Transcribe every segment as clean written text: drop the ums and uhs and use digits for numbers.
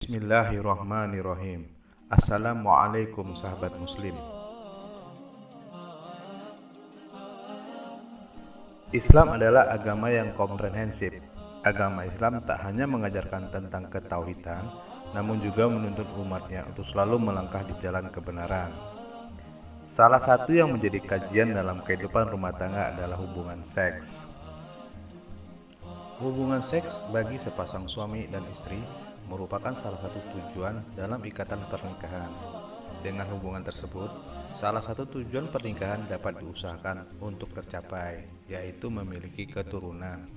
Bismillahirrahmanirrahim. Assalamualaikum sahabat muslim. Islam adalah agama yang komprehensif. Agama Islam tak hanya mengajarkan tentang ketauhidan, namun juga menuntut umatnya untuk selalu melangkah di jalan kebenaran. Salah satu yang menjadi kajian dalam kehidupan rumah tangga adalah hubungan seks. Hubungan seks bagi sepasang suami dan istri merupakan salah satu tujuan dalam ikatan pernikahan. Dengan hubungan tersebut, salah satu tujuan pernikahan dapat diusahakan untuk tercapai, yaitu memiliki keturunan.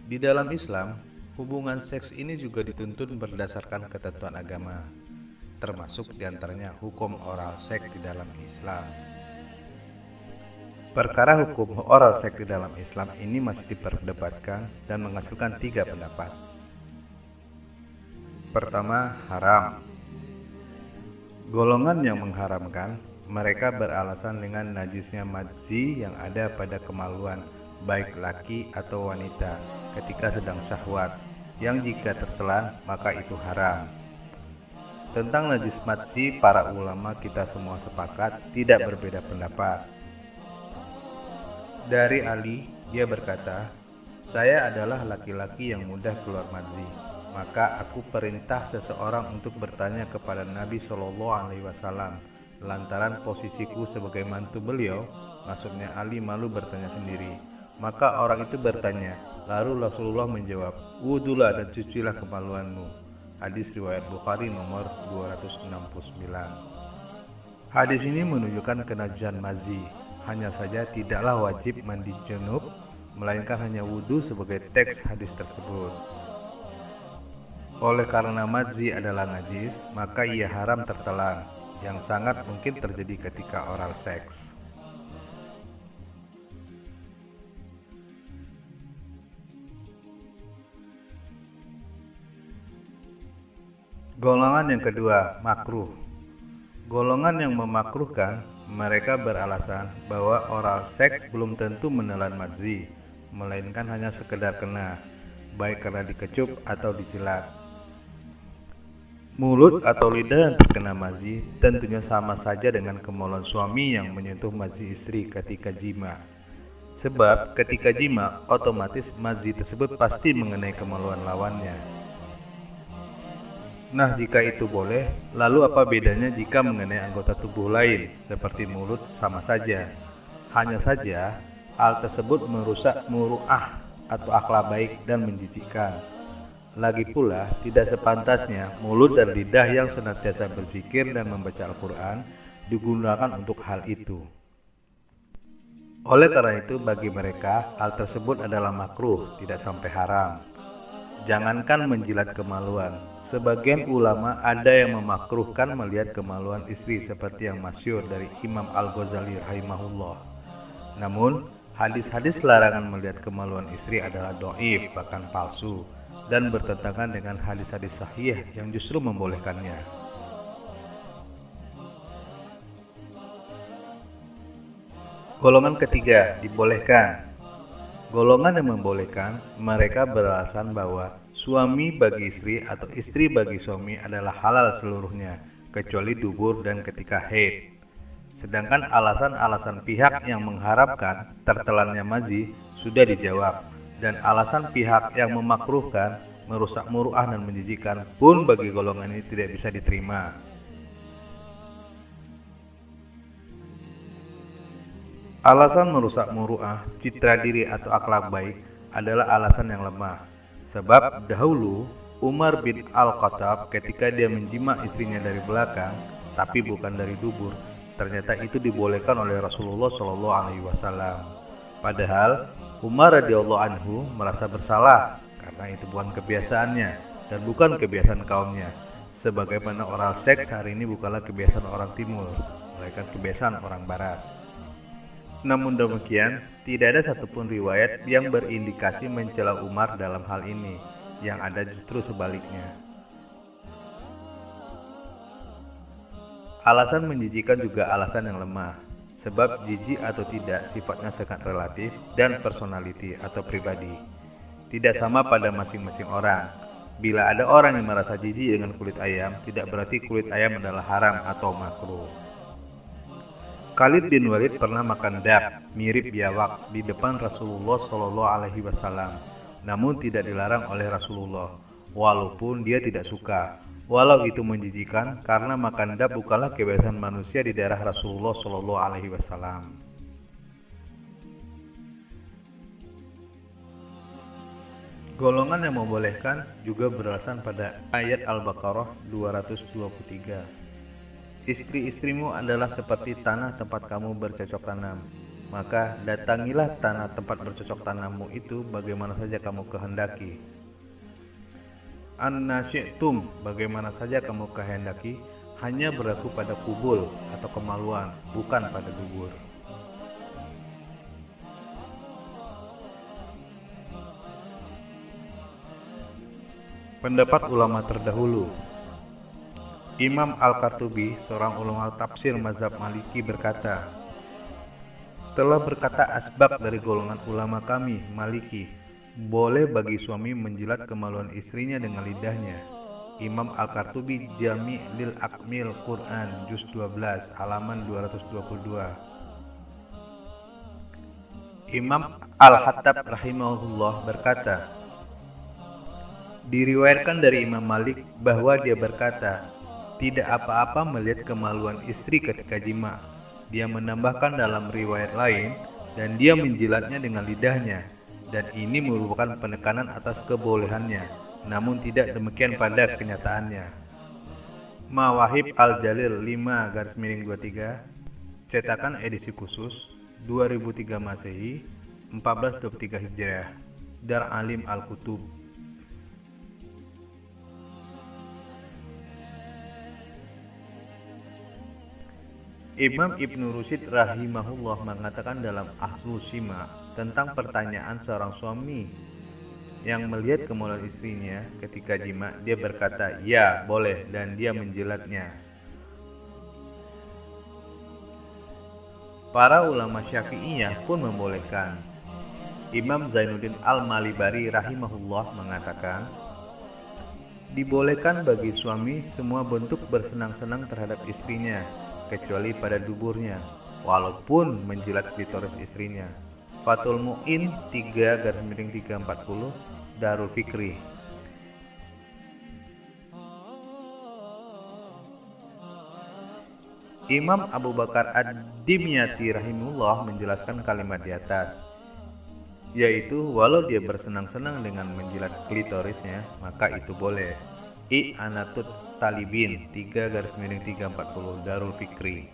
Di dalam Islam, hubungan seks ini juga dituntut berdasarkan ketentuan agama, termasuk diantaranya hukum oral seks di dalam Islam. Perkara hukum oral seks di dalam Islam ini masih diperdebatkan dan menghasilkan 3 pendapat. Pertama, haram. Golongan yang mengharamkan, mereka beralasan dengan najisnya madzi yang ada pada kemaluan baik laki atau wanita ketika sedang syahwat, yang jika tertelan maka itu haram. Tentang najis madzi, para ulama kita semua sepakat tidak berbeda pendapat. Dari Ali, dia berkata, "Saya adalah laki-laki yang mudah keluar madzi. Maka aku perintah seseorang untuk bertanya kepada Nabi SAW lantaran posisiku sebagai mantu beliau." Maksudnya Ali malu bertanya sendiri. Maka orang itu bertanya, lalu Rasulullah menjawab, "Wudulah dan cucilah kemaluanmu." Hadis riwayat Bukhari nomor 269. Hadis ini menunjukkan kenajisan madzi. Hanya saja tidaklah wajib mandi junub, melainkan hanya wudu sebagai teks hadis tersebut. Oleh karena madzi adalah najis, maka ia haram tertelan, yang sangat mungkin terjadi ketika oral seks. Golongan yang kedua, makruh. Golongan yang memakruhkan, mereka beralasan bahwa oral seks belum tentu menelan madzi, melainkan hanya sekedar kena, baik karena dikecup atau dijilat. Mulut atau lidah yang terkena madzi tentunya sama saja dengan kemaluan suami yang menyentuh madzi istri ketika jima. Sebab ketika jima, otomatis madzi tersebut pasti mengenai kemaluan lawannya. Nah, jika itu boleh, lalu apa bedanya jika mengenai anggota tubuh lain seperti mulut? Sama saja. Hanya saja hal tersebut merusak muru'ah atau akhlak baik dan menjijikkan. Lagi pula, tidak sepantasnya mulut dan lidah yang senantiasa berzikir dan membaca Al-Quran digunakan untuk hal itu. Oleh karena itu, bagi mereka, hal tersebut adalah makruh, tidak sampai haram. Jangankan menjilat kemaluan, sebagian ulama ada yang memakruhkan melihat kemaluan istri seperti yang masyhur dari Imam Al-Ghazali rahimahullah. Namun, hadis-hadis larangan melihat kemaluan istri adalah dhaif, bahkan palsu, dan bertentangan dengan hadis-hadis sahih yang justru membolehkannya. Golongan ketiga, dibolehkan. Golongan yang membolehkan, mereka beralasan bahwa suami bagi istri atau istri bagi suami adalah halal seluruhnya, kecuali dubur dan ketika haid. Sedangkan alasan-alasan pihak yang mengharapkan tertelannya madzi sudah dijawab, dan alasan pihak yang memakruhkan, merusak muru'ah dan menjijikkan pun bagi golongan ini tidak bisa diterima. Alasan merusak muru'ah, citra diri atau akhlak baik adalah alasan yang lemah. Sebab dahulu Umar bin Al-Khattab ketika dia menjima istrinya dari belakang, tapi bukan dari dubur, ternyata itu dibolehkan oleh Rasulullah SAW. Padahal Umar radhiyallahu anhu merasa bersalah karena itu bukan kebiasaannya dan bukan kebiasaan kaumnya. Sebagaimana oral seks hari ini bukanlah kebiasaan orang timur, melainkan kebiasaan orang barat. Namun demikian, tidak ada satupun riwayat yang berindikasi mencela Umar dalam hal ini. Yang ada justru sebaliknya. Alasan menjijikan juga alasan yang lemah. Sebab jijik atau tidak sifatnya sangat relatif dan personality atau pribadi. Tidak sama pada masing-masing orang. Bila ada orang yang merasa jijik dengan kulit ayam, tidak berarti kulit ayam adalah haram atau makruh. Khalid bin Walid pernah makan dab, mirip biawak, di depan Rasulullah Shallallahu Alaihi Wasallam, namun tidak dilarang oleh Rasulullah, walaupun dia tidak suka. Walau itu menjijikan, karena makan dab bukanlah kebiasaan manusia di daerah Rasulullah Shallallahu Alaihi Wasallam. Golongan yang membolehkan juga beralasan pada ayat Al-Baqarah 223. Istri-istrimu adalah seperti tanah tempat kamu bercocok tanam. Maka datangilah tanah tempat bercocok tanammu itu bagaimana saja kamu kehendaki. An-nasyi'tum, bagaimana saja kamu kehendaki, hanya berlaku pada kubul atau kemaluan, bukan pada dubur. Pendapat ulama terdahulu. Imam Al-Qartubi, seorang ulama tafsir mazhab Maliki berkata, telah berkata asbab dari golongan ulama kami, Maliki, boleh bagi suami menjilat kemaluan istrinya dengan lidahnya. Imam Al-Qartubi Jami' lil Akmil Quran, juz 12, halaman 222. Imam Al-Hattab rahimahullah berkata, diriwayatkan dari Imam Malik bahwa dia berkata, tidak apa-apa melihat kemaluan istri ketika jima. Dia menambahkan dalam riwayat lain, dan dia menjilatnya dengan lidahnya, dan ini merupakan penekanan atas kebolehannya, namun tidak demikian pada kenyataannya. Mawahib Al-Jalil 5/23, cetakan edisi khusus 2003 Masehi, 1423 Hijriah, Dar Alim Al-Kutub. Imam Ibnu Rusyid rahimahullah mengatakan dalam Ahlus Shima tentang pertanyaan seorang suami yang melihat kemaluan istrinya ketika jima, dia berkata, ya boleh, dan dia menjilatnya. Para ulama Syafi'iyah pun membolehkan. Imam Zainuddin Al-Malibari rahimahullah mengatakan, dibolehkan bagi suami semua bentuk bersenang-senang terhadap istrinya, kecuali pada duburnya, walaupun menjilat klitoris istrinya. Fathul Mu'in 3/340, Darul Fikri. Imam Abu Bakar Ad-Dimyati rahimahullah menjelaskan kalimat di atas, yaitu walau dia bersenang-senang dengan menjilat klitorisnya, maka itu boleh. I'anatut Talibin 3/340, Darul Fikri.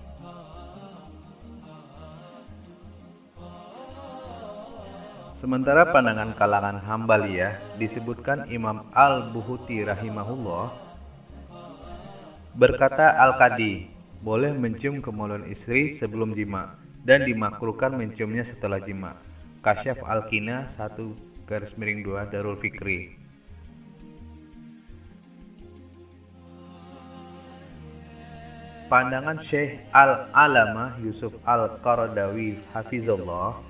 Sementara pandangan kalangan Hambaliyah disebutkan Imam Al-Buhuti rahimahullah berkata, Al-Qadi boleh mencium kemaluan istri sebelum jima dan dimakruhkan menciumnya setelah jima. Kasyaf Al-Kina 1/2, Darul Fikri. Pandangan Syekh Al-Alamah Yusuf Al-Qaradawi Hafizullah,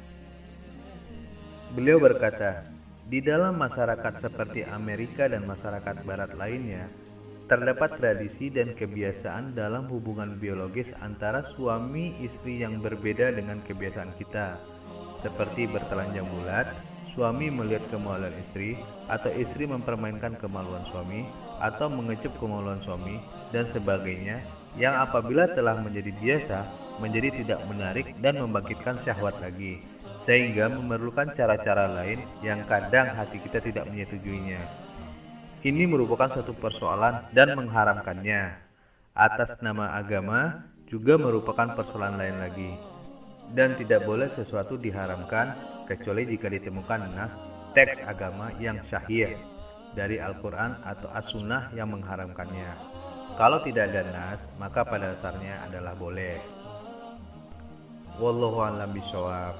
beliau berkata, di dalam masyarakat seperti Amerika dan masyarakat barat lainnya, terdapat tradisi dan kebiasaan dalam hubungan biologis antara suami istri yang berbeda dengan kebiasaan kita, seperti bertelanjang bulat, suami melihat kemaluan istri, atau istri mempermainkan kemaluan suami, atau mengecup kemaluan suami, dan sebagainya, yang apabila telah menjadi biasa, menjadi tidak menarik dan membangkitkan syahwat lagi, sehingga memerlukan cara-cara lain yang kadang hati kita tidak menyetujuinya. Ini merupakan satu persoalan dan mengharamkannya atas nama agama juga merupakan persoalan lain lagi, dan tidak boleh sesuatu diharamkan kecuali jika ditemukan nas teks agama yang syahih dari Al-Quran atau As-Sunnah yang mengharamkannya. Kalau tidak ada nas, maka pada dasarnya adalah boleh. Wallahu a'lam bishawab.